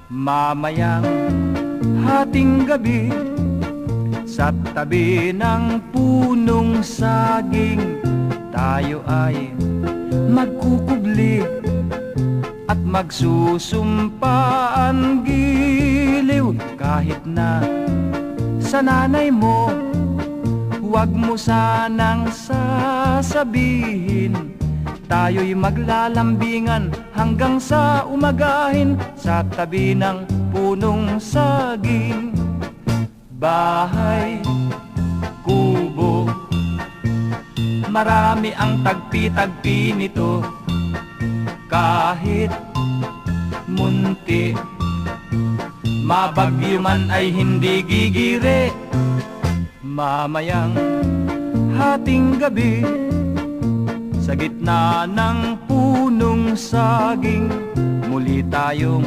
Mamayang hating gabi, sa tabi ng punong saging, tayo ay magkukubli at magsusumpaan giliw. Kahit na sa nanay mo, huwag mo sanang sasabihin, tayo'y maglalambingan hanggang sa umagahin sa tabi ng punong saging. Bahay, kubo, marami ang tagpi-tagpi nito. Kahit munti, mabagyo man ay hindi gigire. Mamayang hating gabi, sa gitna ng punong saging, muli tayong